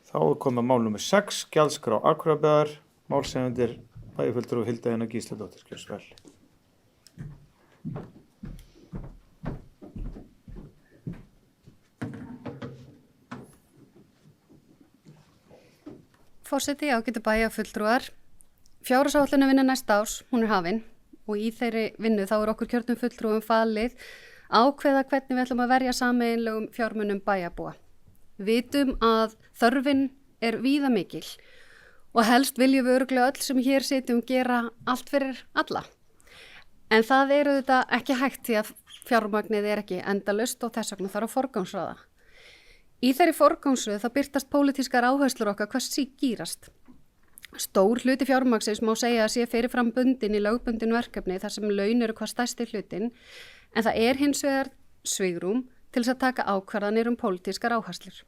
Þá komið mál númer 6, gjaldskrá Akureyrarbæjar, málshefjendur bæjarfulltrúi Hilda Einar Gísladóttir. Gjörðu svo vel. Forseti, ágætu bæjarfulltrúar. Fjárhagsáætlunarvinna næsta árs, hún hafin og í þeirri vinnu þá okkur kjörnum fulltrúum falið ákveða hvernig við ætlum að verja sameiginlegum fjármunum bæjarbúa. Vitum að þörfin víða mikil og helst viljum við örugglega öll sem hér sitjum gera allt fyrir alla. En það þetta ekki hægt því að fjármagnið ekki endalaust og þess vegna þarf að forgangsraða. Í þeirri forgangsröð þá birtast pólitískar áherslur okkar hvað gýrast. Stór hluti fjármagnsins má segja að sé fyrirfram bundin í lögbundin verkefni þar sem laun eru hvað stærsti hlutin, en það hins vegar svigrúm til þess að taka ákvarðanir pólitískar áherslur.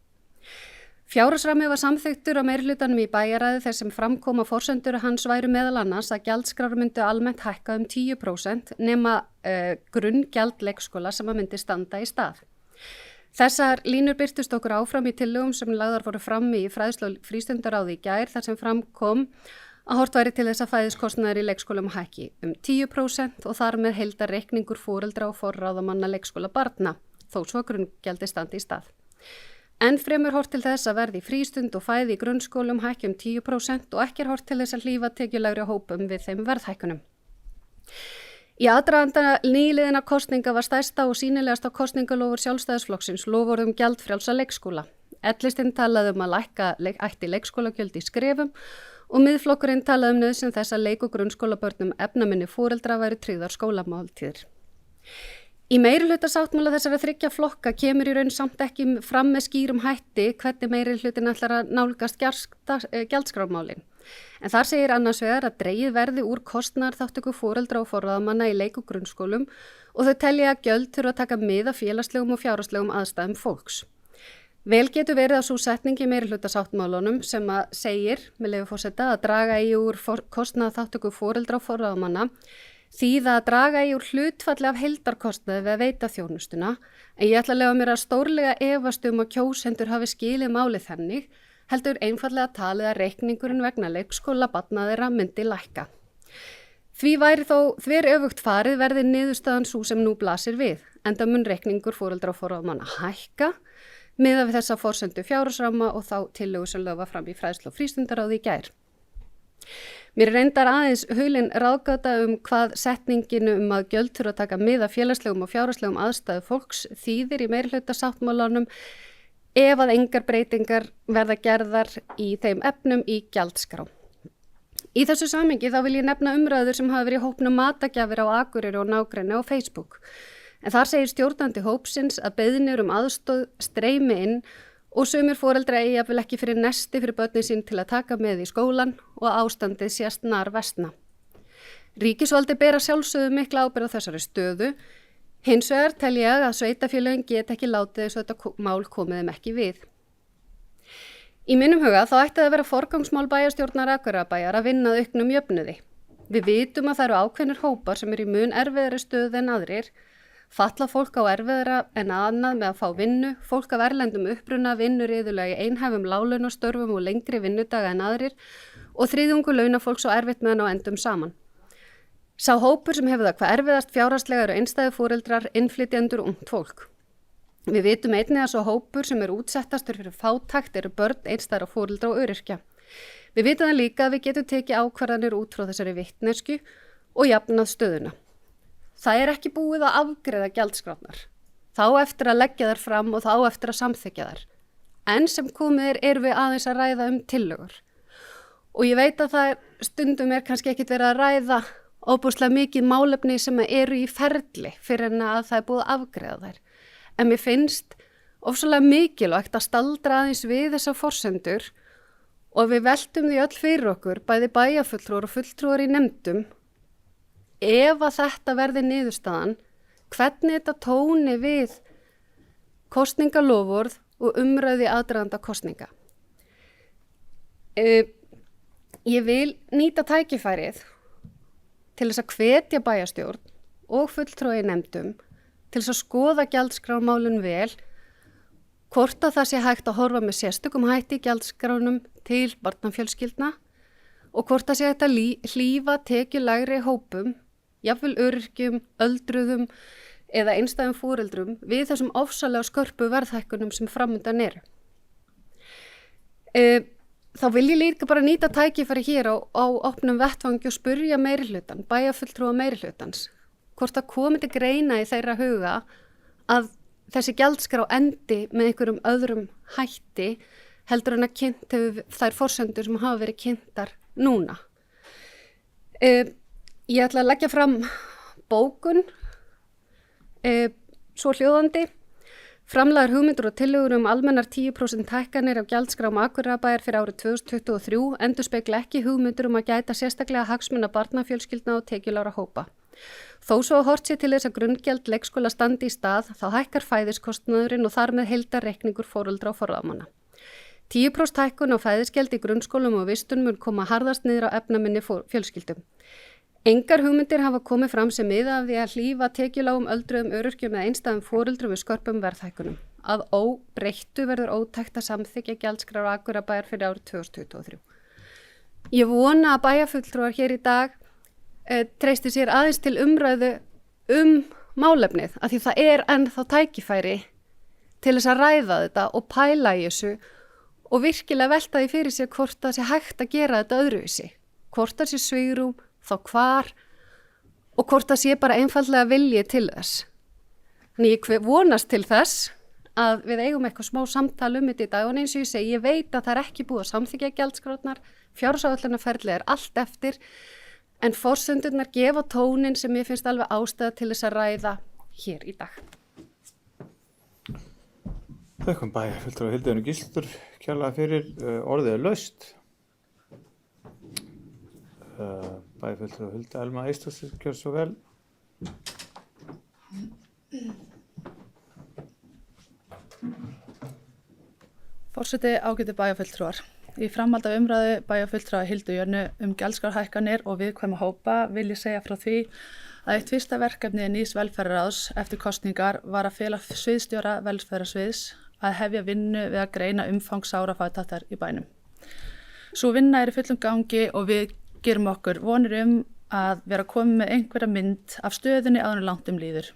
Fjárhagsrammi var samþykktur á meirihlutanum í bæjaræði þar sem framkoma forsendur hans væru meðal annars að gjaldskrár myndu almennt hækka 10% nema grunngjald leikskóla sem myndi standa í stað. Þessar línur birtust okkur áfram í tillögum sem lagðar voru fram í fræðslu- og frístundaráði í gær þar sem fram kom að hort væri til þess að fæðiskostnaður í leikskólum hækki 10% og þar með heildarreikningur foreldra og forráðamanna leikskóla barna, þó svo grunngjaldi standi í stað. Enn fremur hort til þess að verði frístund og fæði í grunnskólum hækki 10% og ekki hort til þess að hlífa tekjulegri hópum við þeim verðhækkunum. Í aðdraganda nýliðinna kosninga var stærsta og sýnilegasta kosningalofur Sjálfstæðisflokksins loforð gjaldfrjálsa leikskóla. L-listinn talaði að lækka ætti leikskólagjöld í skrefum og miðflokkurinn talaði nauðsyn þess að leik- og grunnskólabörnum efnaminni foreldra væru tryggðar skólamáltíðir. Í meirihluta-sáttmála þessara 3 flokka kemur í raun samt ekki fram með skýrum hætti hvernig meirihlutin ætlar að nálgast gjaldskrármálin. En þar segir annars vegar að dregið verði úr kostnaðarþátttöku foreldra og forráðamanna í leik- og grunnskólum og þau telja að gjöld þurfa að taka mið af félagslegum og fjárhagslegum aðstæðum fólks. Vel getur verið að sú setning í meirihluta-sáttmálunum sem að segir, með leyfi forseta, að draga í úr kostnaðarþátttöku foreldra og forráðamanna þýða að draga í úr hlutfalli af heildarkostnaði við að veita þjónustuna, en ég ætla að leyfa mér að stórlega efast að kjósendur hafi skilið málið þannig, heldur einfallega talið að reikningurinn vegna leikskóla barna þeirra myndi lækka. Því væri þó þveröfugt farið verði niðurstaðan sú sem nú blasir við, enda mun reikningur foreldra og forráðamanna hækka, miðað við þessa forsendu fjárhagsramma og þá tillögu sem lögð var fram í fræðslu- og frístundaráði í gær. Mér reyndar aðeins hulin ráðgáta hvað setninginu að gjöld þurfa að taka mið af félagslegum og fjárhagslegum aðstæðu fólks þýðir í meirihluta-sáttmálanum ef að engar breytingar verða gerðar í þeim efnum í gjaldskrá. Í þessu samhengi þá vil ég nefna umræður sem hafa verið í hópnum matagjafir á Akureyri og nágrenni á Facebook. En þar segir stjórnandi hópsins að beiðnir aðstoð streymi inn og sumir foreldra eigi jafnvel ekki fyrir nesti fyrir börnin sín til að taka með í skólan og ástandið sé snar versna. Ríkisvaldi bera sjálfsögðu mikla ábyrgð á þessari stöðu. Hins vegar tel ég að sveitarfélögin get ekki látið þess að þetta mál komið þeim ekki við. Í mínum huga þá ætti það að vera forgangsmál bæjarstjórnar Akureyrarbæjar að vinna að auknum jöfnuði. Við vitum að það eru ákveðnir hópar sem eru í mun erfiðari stöðu en aðrir. Fatlað fólk á erfiðara en annað með að fá vinnu, fólk af erlendum uppruna vinnur iðulega í einhæfum láglaunastörfum og lengri vinnudaga en aðrir og þriðjungur launafólks á erfitt með hann á endum saman. Sá hópur sem hefur það hvað erfiðast fjárhagslega eru einstæðu foreldrar, innflytjendur og ungt fólk. Við vitum einnig að sá hópur sem eru útsettastur fyrir fátækt eru börn, einstæðra foreldra og öryrkja. Við vitum það líka að við getum tekið ákvarðanir út frá þessari vitneskju og jafnað stöðuna. Það ekki búið að afgreiða gjaldskrárnar. Þá eftir að leggja þær fram og þá eftir að samþykkja þær. En sem komið erum við aðeins að ræða tillögur. Og ég veit að það stundum kannski ekkit verið að ræða óbúslega mikið málefni sem eru í ferli fyrir en að það búið að afgreiða þær. En mér finnst ofsalega mikilvægt að staldra aðeins við þessar forsendur og við veltum því öll fyrir okkur, bæði bæjarfulltrúar og fulltrúar í nefndum, ef að þetta verði niðurstaðan, hvernig þetta tóni við kosningalofvörð og umræði aðdraganda kosninga. Ég vil nýta tækifærið til þess að hvetja bæjarstjórn og fulltrúa í nefndum til þess að skoða gjaldskrármálin vel hvort að það sé hægt að horfa með sérstökum hætti í gjaldskránum til barnafjölskyldna og hvort það sé hægt að hlífa tekjulægri hópum, jafnvel öryrkjum, öldruðum eða einstæðum foreldrum við þessum ofsalega skörpu verðhækkunum sem framundan eru. Þá vil ég líka bara nýta tækifæri hér á opnum vettvangi og spurja meirihlutan, bæjarfulltrúa meirihlutans, hvort það komi til greina í þeirra huga að þessi gjaldskrá endi með einhverjum öðrum hætti heldur en að kynnt hefur þær forsendur sem hafa verið kynntar núna. Ég ætla að leggja fram bókun, svo hljóðandi. Framlagðar hugmyndir og tillögur almennar 10% hækkanir á gjaldskrám Akureyrarbæjar fyrir árið 2023 endurspegla ekki hugmyndir að gæta sérstaklega hagsmuna barnafjölskyldna og tekjulágra hópa. Þó svo að hort sé til þess að grunngjald leikskóla standi í stað, þá hækkar fæðiskostnaðurinn og þar með heildarreikningur foreldra og forráðamanna. 10% hækkun á fæðisgjald í grunnskólum og vistun mun koma harðast niður á efnaminni fjölskyldum. Engar hugmyndir hafa komið fram sem miða af því að hlífa tekjulágum öldruðum öryrkjum eða einstæðum foreldrum við skörpum verðhækkunum. Að óbreyttu verður ótækt að samþykkja gjaldskrár Akureyrarbæjar fyrir árið 2023. Ég vona að bæjarfulltrúar hér í dag treysti sér aðeins til umræðu málefnið, af því það er ennþá tækifæri til þess að ræða þetta og pæla í þessu og virkilega velta því fyrir sér hvort það sé hægt að gera þetta öðruvísi, hvort það sé svigrúm, þá hvar og hvort það sé bara einfaldlega vilji til þess. Þannig ég vonast til þess að við eigum eitthvað smá samtal þetta í dag og eins og ég segi, ég veit að það er ekki búið að samþykkja gjaldskrárnar, fjárhagsáætlunarferlið er allt eftir, en forsendurnar gefa tónin sem ég finnst alveg ástæða til þess að ræða hér í dag. Þakkum bæjarfulltrúa Hildi Önnu Gísladóttur kærlega fyrir, orðið er laust. Bæjarfulltrúa Hulda Elma Eystadóttir, gjörðu svo vel. Forseti, ágætu bæjarfulltrúar. Í framhaldi af umræðu bæjarfulltrúa Hildu Jörnu gjaldskrárhækkanir og viðkvæma hópa vil ég segja frá því að eitt fyrsta verkefni nýs velferðarráðs eftir kosningar var að fela sviðsstjóra velferðarsviðs að hefja vinnu við að greina umfang sárafátæktar í bænum. Svo vinna er í fullum gangi og við gerum okkur vonir að vera komið með einhverja mynd af stöðunni áður en langt líður.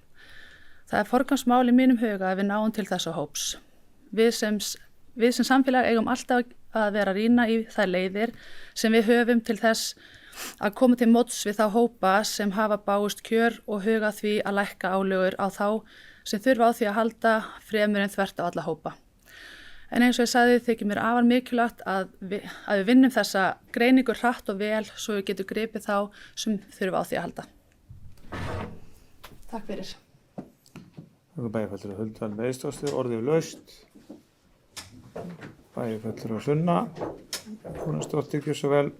Það er forgangsmál í mínum huga að við náum til þessa hóps. Við sem samfélag eigum alltaf að vera að rýna í þær leiðir sem við höfum til þess að koma til móts við þá hópa sem hafa báist kjör og huga því að lækka álögur á þá sem þurfa á því að halda fremur en þvert á alla hópa. En eins og ég sagði þykir mér afar mikilvægt að við vinnum þessa greiningu hratt og vel svo við getum gripið þá sem þurfa á því að halda. Takk fyrir. Bæjarfulltrúa Hulda Elma Eystadóttir, orðið er laust. Bæjarfulltrúa Sunna Rúnarsdóttir, gjörðu svo vel.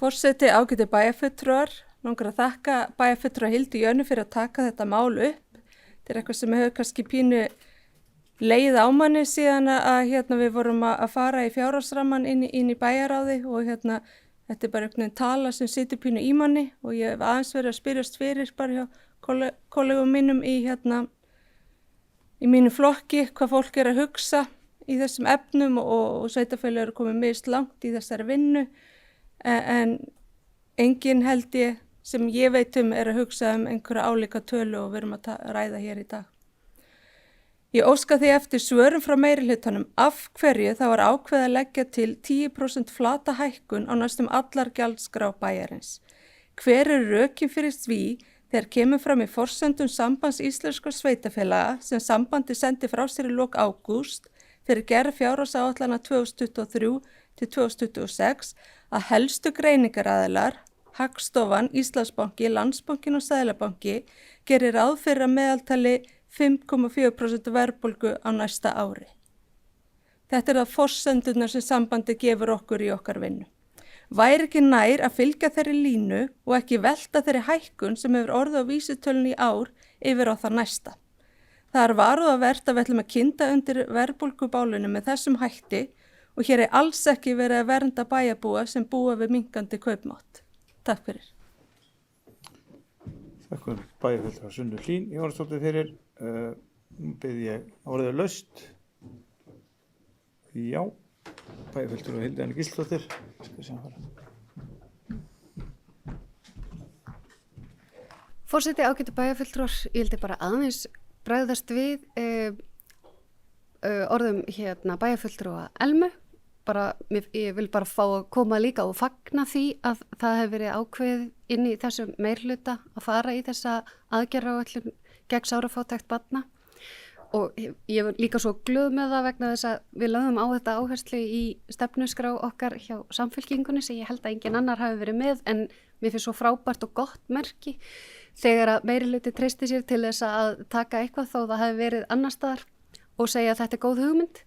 Forseti, ágætu bæjarfulltrúar, langar að þakka bæjarfulltrúa Hildu Jörnu fyrir að taka þetta mál upp. Þetta er eitthvað sem hefur kannski pínu leið á manni síðan að við vorum að fara í fjárhagsrammann inn í bæjarráði og þetta er bara einhvern veginn tala sem situr pínu í manni og ég hef aðeins verið að spyrjast fyrir bara hjá kollegum mínum í mínu flokki hvað fólk er að hugsa í þessum efnum og sveitarfélög eru komið mist langt í þessari vinnu en enginn held ég sem ég veit er að hugsa einhverja álíka tölu og við erum að ræða hér í dag. Ég óska því eftir svörum frá meirihlutanum af hverju það var ákveðið að leggja til 10% flata hækkun á næstum allar gjaldskrá bæjarins. Hver rökin fyrir því þegar kemur fram í forsendum Sambands íslenskra sveitarfélaga sem sambandi sendi frá sér í lok ágúst fyrir gerð fjárhagsáætlana 2023 til 2026 að helstu greiningaraðilar, Hagstofan, Íslandsbanki, Landsbankinn og Seðlabanki gerir ráð fyrir að meðaltali 5,4% verðbólgu á næsta ári. Þetta það forsendurnar sem sambandi gefur okkur í okkar vinnu. Væri ekki nær að fylgja þeirri línu og ekki velta þeirri hækkun sem hefur orðið á vísitölunni í ár yfir á það næsta. Það er varúðarvert að við ætlum að kynda undir verðbólgubálinu með þessum hætti og hér er alls ekki verið að vernda bæjarbúa sem búa við minnkandi kaupmátt. Takk fyrir. Þakkum bæjarfulltrúa Sunnu Hlín Jóhannsdóttur fyrir. Nú bið ég orðið laust. Já, bæjarfulltrúa Hilda Anna Gísladóttir. Skal sjá fara. Forseti, ágætu bæjarfulltrúar, ég vildi bara aðeins bregðast við orðum bæjarfulltrúa Elmu. Ég vil bara fá að koma líka og fagna því að það hefur verið ákveðið inn í þessum meirhluta að fara í þessa aðgerðaáætlun gegn sárafátækt barna. Og ég er líka svo glöð með það vegna þess að við lögðum á þetta áherslu í stefnuskrá okkar hjá Samfylkingunni sem ég held að engin annar hafi verið með, en mér finnst svo frábært og gott merki þegar að meirihluti treysti sér til þess að taka eitthvað þó það hafi verið annar staðar og segja að þetta er góð hugmynd.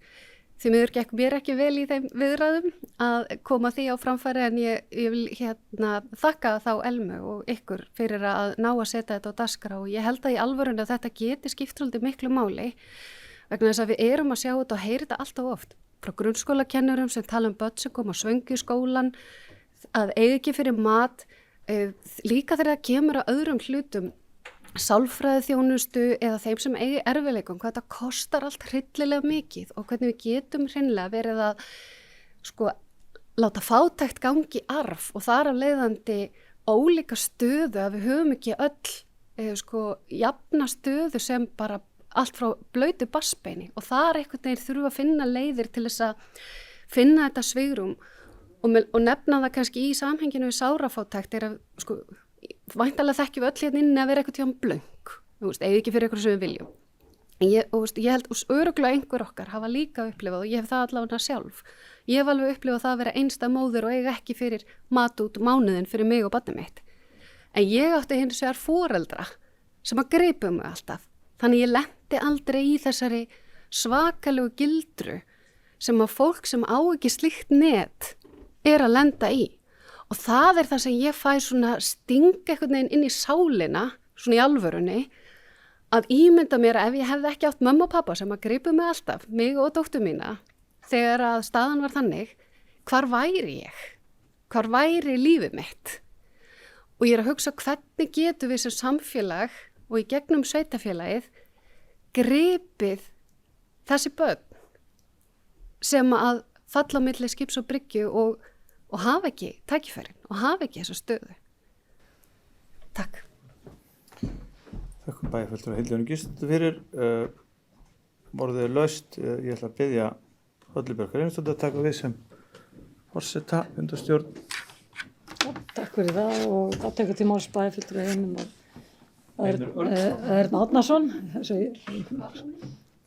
Því miður gekk mér ekki vel í þeim viðræðum að koma því á framfæri, en ég vil þakka þá Elmu og ykkur fyrir að ná að setja þetta á dagskrá, og ég held að í alvörunni að þetta geti skipt svolítið miklu máli vegna þess að við erum að sjá þetta og heyri þetta alltaf oft frá grunnskólakennurum sem tala um börn sem koma svöngu í skólan, að eiga ekki fyrir mat, líka þegar það kemur að öðrum hlutum, sálfræðiþjónustu eða þeim sem eigi erfiðleikum, hvað þetta kostar allt hryllilega mikið og hvernig við getum hreinlega verið að láta fátækt gangi arf og þar af leiðandi ólíka stöðu, að við höfum ekki öll jafna stöðu sem bara allt frá blautu bassbeini, og þar einhvern veginn þurfa að finna leiðir til þess að finna þetta svigrúm og nefna það kannski í samhenginu við sárafátækt er að væntanlega þekkjum við öll hérna inni að vera eitthvað tjóðan blönk, eða ekki fyrir eitthvað sem við viljum. Ég held örugglega einhver okkar hafa líka upplifað, og ég hef það allavega sjálf. Ég hef alveg upplifað það að vera einstæð móðir og eiga ekki fyrir mat út mánuðin fyrir mig og barnið mitt. En ég átti hins vegar foreldra sem að gripu mig alltaf. Þannig ég lenti aldrei í þessari svakalegu gildru sem að fólk sem á ekki slíkt net er að lenda í. Og það er það sem ég fæ svona stinga einhvern veginn inn í sálina, svona í alvörunni, að ímynda mér að ef ég hefði ekki átt mömmu og pappa sem að gripu mig alltaf, mig og dóttur mína, þegar að staðan var þannig, hvar væri ég? Hvar væri lífið mitt? Og ég er að hugsa hvernig getum við sem samfélag og í gegnum sveitafélagið gripið þessi börn sem að falla á milli skips og bryggju og hafa ekki tækifærin og hafa ekki þessa stöðu. Takk. Þakkum bæjarfulltrúa Hilda Anna Gísladóttur fyrir. Orðið laust. Ég ætla að biðja Höllu Björk Reynisdóttur að taka við sem forseta fundarstjórn. Takk fyrir það, og þá tekur til máls bæjarfulltrúa Örn Árnason.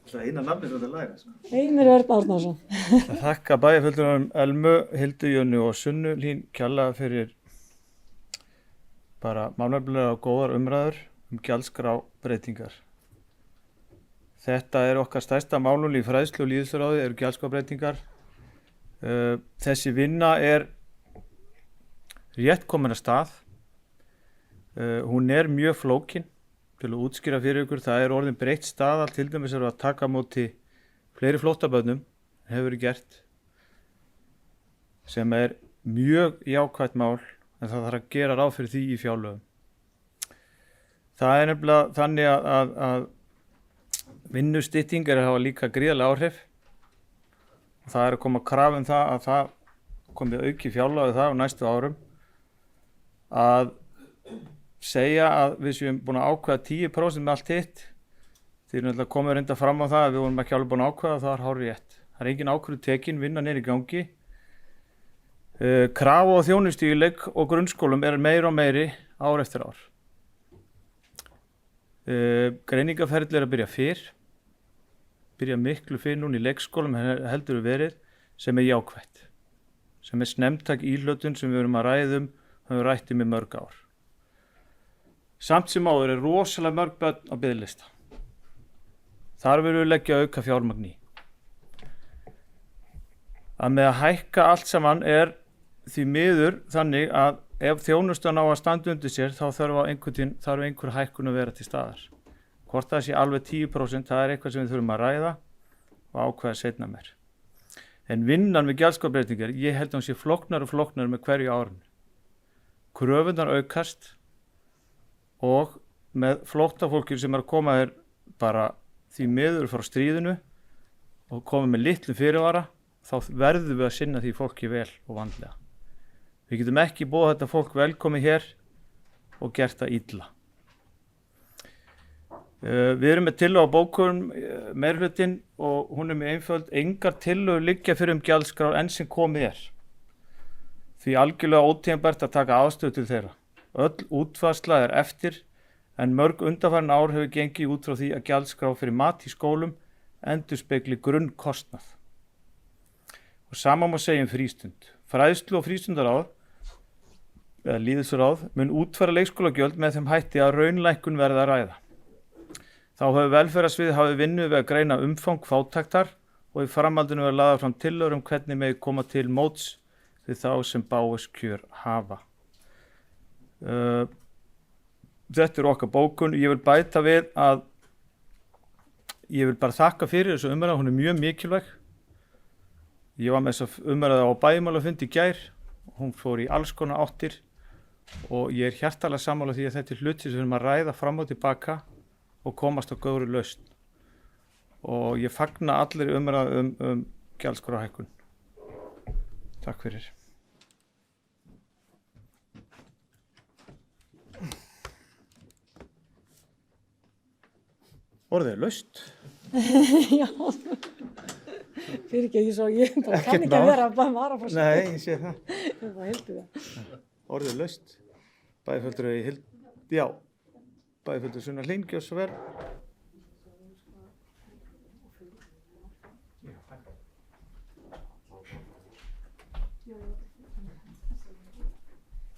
Það er eina nafni sem þetta læra. Heimir Örn Árnason. Þakka bæjarfulltrúum Elmu, Hildu Jönu og Sunnu Hlín kjalla fyrir bara málefnalegar og góðar umræður gjaldskrá breytingar. Þetta er okkar stærsta málum í fræðslu og lýðsluráði, eru gjaldskrá breytingar. Þessi vinna er rétt komin að stað. Hún er mjög flókin. Til að útskýra fyrir ykkur, það er orðin breytt staðal, til dæmis eru að taka á móti fleiri flóttabörnum, hefur verið gert, sem er mjög jákvætt mál, en það þarf að gera ráð fyrir því í fjárlögum. Það er nefnilega þannig að vinnustyttingar hafa líka gríðarlega áhrif, og það er að koma kraf það að það komi auki fjárlögu það á næstu árum, að segja að við séum búin að ákveða 10% með allt hitt. Því náttúrulega komum við reynda fram á það að við vorum ekki alveg búin að ákveða, það er hárrétt. Það er engin ákvörðun tekin, vinnan er í gangi. Krafa og þjónustu í leik- og grunnskólum er meiri og meiri ár eftir ár. Greiningaferli er að byrja miklu fyrr núna í leikskólum heldur verið, sem er jákvætt. Sem er snemmtæk íhlutun sem við erum að ræðum, höfum rætt í mörg ár. Samt sem áður er rosalega mörg börn á biðlista. Þar verður við leggja auka fjármagn í. Að með að hækka allt saman er því miður þannig að ef þjónustan á að standa undir sér þá þarf einhver hækkun að vera til staðar. Hvort það sé alveg 10%, það er eitthvað sem við þurfum að ræða og ákveða seinna meir. En vinnan við gjaldskrárbreytingar, ég held að hún sé flóknar og flóknar með hverju árinu. Kröfunar aukast og með flóttafólki sem að koma þér bara því miður frá stríðinu og koma með litlu fyrirvara, þá verðum við að sinna því fólki vel og vandlega. Við getum ekki búið þetta fólk velkomi hér og gert það illa. Við erum með tillögu á bókun meirihlutin og hún er með einföld, engar tillögur liggja fyrir gjaldskrár enn sem komið Því algjörlega ótímabært að taka afstöðu til þeirra. Öll útfærsla eftir en mörg undanfarin ár hefur gengið út frá því að gjaldskrá fyrir mat í skólum endurspegli grunnkostnað. Og sama má segja frístund. Fræðslu og frístundaráð eða lýðheilsuráð mun útfæra leikskólagjöld með þeim hætti að raunlækkun verði að ræða. Þá hefur velferðarsvið hafið vinnu við að greina umfang fátæktar og í framhaldinu verið lagðar fram tillögur hvernig megi koma til móts við þá sem bágust kjör hafa. Þetta okkar bókun. Ég vil bæta við að ég vil bara þakka fyrir þessu umræðu, hún er mjög mikilvæg. Ég var með þessa umræðu á bæjarmálafundi í gær, hún fór í alls konar áttir og ég er hjartalega sammála því að þetta hluti sem við erum að ræða fram og tilbaka og komast á góðri lausn. Og ég fagna allir umræðu gjaldskrárahækkun. Takk fyrir. Orðið laust. Já, fyrir ekki því svo ég bara kann ekki að vera bara varaforseti. Nei, ég sé það. Það heldur það. Orðið laust. Bæjarfulltrúi Bæjarfulltrúi Sunna Hling, gjörðu svo vel.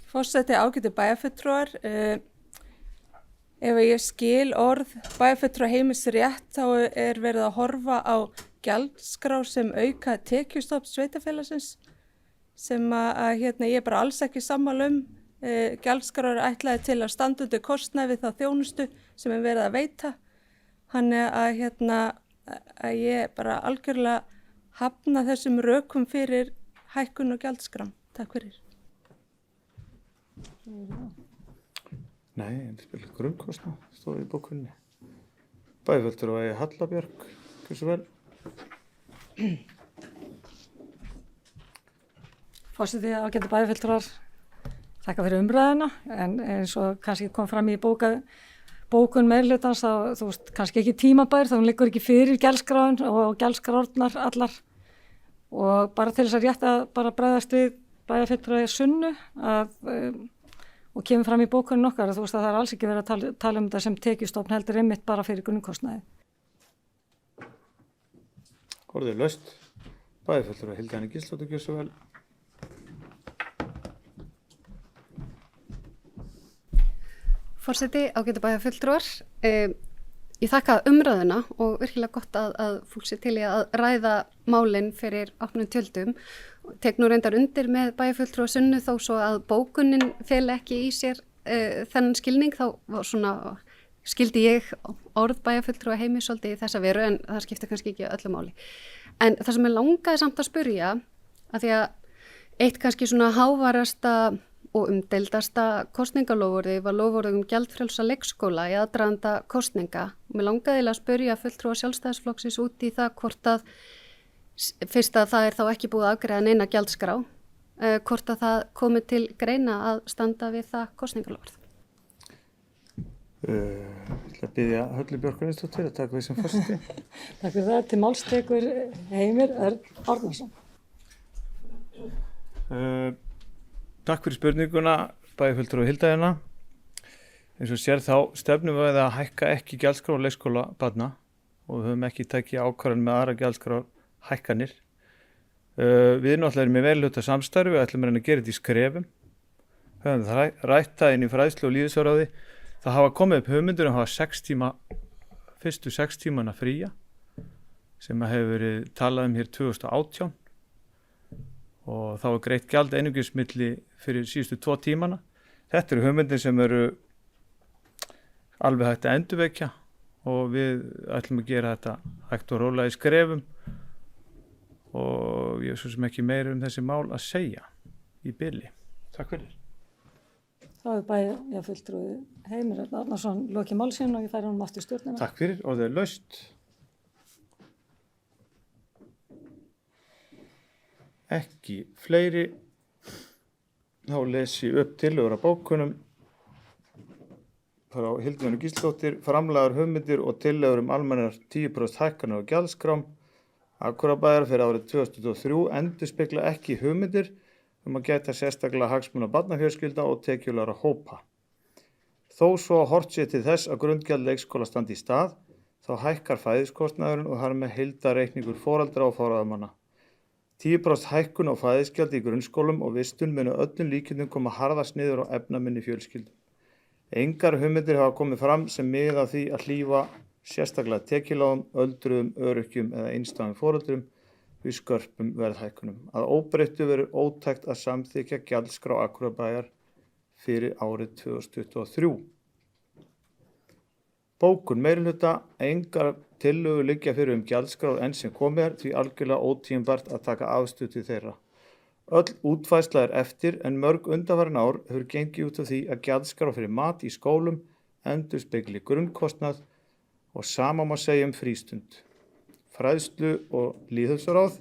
Forseti, ágætu bæjarfulltrúar, ef ég skil orð bæjarfulltrúa Heimis rétt þá er verið að horfa á gjaldskrár sem auka tekjustofn sveitarfélagsins sem að ég er bara alls ekki sammála Gjaldskrár ætlaði til að standa undir kostnaði við þá þjónustu sem er verið að veita. Þannig að ég bara algjörlega hafna þessum rökum fyrir hækkun og gjaldskrám. Takk fyrir. Nei, þetta spilir grunnkostnað, stóð í bókunni. Bæjarfulltrúi Hallabjörg, hversu vel? Forseti, ágætu bæjarfulltrúar, þakka fyrir umræðina, en eins og kannski kom fram í bókun meirihlutans þá, þú veist, kannski ekki tímabær, þá hún liggur ekki fyrir gjaldskráin og gjaldskrárnar allar. Og bara til þess að rétt að bara bregðast við bæjarfulltrúi Sunnu og kemur fram í bókunum okkar að þú veist að það er alls ekki verið að tala þetta sem tekjustofn heldur einmitt bara fyrir grunnkostnaði. Orðið laust. Bæjarfulltrúi Hildi Anna Gísladóttir, gjörðu svo vel. Forseti, ágætu bæjarfulltrúar. Ég þakka umræðuna og virkilega gott að fólk sé til í að ræða málin fyrir opnum tjöldum. Tek nú reyndar undir með bæjarfulltrúa Sunnu þó svo að bókunin feli ekki í sér þennan skilning, þá skildi ég orð bæjarfulltrúa Heimi svolítið í þessa veru en það skiptir kannski ekki öllu máli. En það sem ég langaði samt að spyrja, að því að eitt kannski svona hávarasta og umdeildasta kosningalóforði var loforðið gjaldfrjálsa leikskóla í aðdraganda kosninga. Mér langaði að spyrja fulltrúa Sjálfstæðisflokksins út í það hvort að fyrst að það er þá ekki búið að afgreiða neina gjaldskrá, hvort að það komi til greina að standa við það kosningalóforð. Ég ætla að biðja Höllu Björk Gunnarsdóttir að taka við sem forseti. Takk fyrir það. Til máls tekur Heimir Örn Árnason. Takk fyrir spurninguna, bæjarfulltrúi Hilda hérna. Eins og sér þá stefnum við að hækka ekki gjaldskrár leikskóla barna og við höfum ekki tekið ákvarðan með aðra gjaldskrár hækkanir. Við náttúrulega erum með velhluta samstarfi, við ætlum að gera þetta í skrefum. Höfum það rætt það inn í fræðslu og lýðheilsuráði. Það hafa komið upp hugmyndir að hafa fyrstu 6 tímana fría sem hefur verið talað hér 2018 og þá er greitt gjald einungis milli fyrir síðustu 2 tímana. Þetta eru hugmyndir sem eru alveg hægt að endurvekja og við ætlum að gera þetta hægt og rólega í skrefum og ég er svo sem ekki meira þessi mál að segja í bili. Takk fyrir. þá er bæjarfulltrúi Heimir Örn Árnason lokið málsinn og ég færi honum aftur í stjórnina. Takk fyrir, orðið er laust. Ekki fleiri. Þá les ég upp tillögur af bókunum frá Hildi Jónu Gísladóttur, framlagðar hugmyndir og tillögur almennar 10% hækkanir á gjaldskrám Akureyrarbæjar fyrir árið 2023 endurspegla ekki hugmyndir að gæta sérstaklega hagsmuna barnafjölskylda og tekjulegra hópa. Þó svo að horft sé til þess að grundgjald leikskóla standi í stað, þá hækkar fæðiskostnaðurinn og þar með heildarreikningur foreldra og forráðamanna. 10% hækkun á fæðisgjaldi í grunnskólum og vistun munu öllum líkindum koma harðast niður á efnaminni fjölskyldum. Engar hugmyndir hafa komið fram sem miða að því að hlífa sérstaklega tekjulágum, öldruðum, öryrkjum eða einstæðum foreldrum við skörpum verðhækkunum. Að óbreyttu verður ótækt að samþykkja gjaldskrá Akureyrarbæjar fyrir árið 2023. Bókun meirihluta, engar tillögur liggja fyrir gjaldskrár enn sem komið því algjörlega ótímabært að taka afstöðu til þeirra. Öll útfærsla er eftir en mörg undanfarin ár hefur gengið út af því að gjaldskrá fyrir mat í skólum endurspegli grunnkostnað og sama má segja frístund. Fræðslu og lýðheilsuráð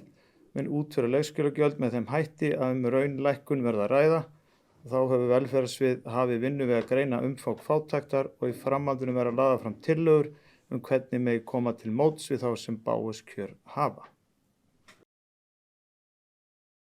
mun útfæra leikskólagjöld með þeim hætti að raunlækkun verða að ræða og þá hefur velferðarsvið hafið vinnu við að greina umfang fátæktar og í framhaldinu verða lagðar fram tillögur hvernig megi koma til móts við þá sem bágust kjör hafa.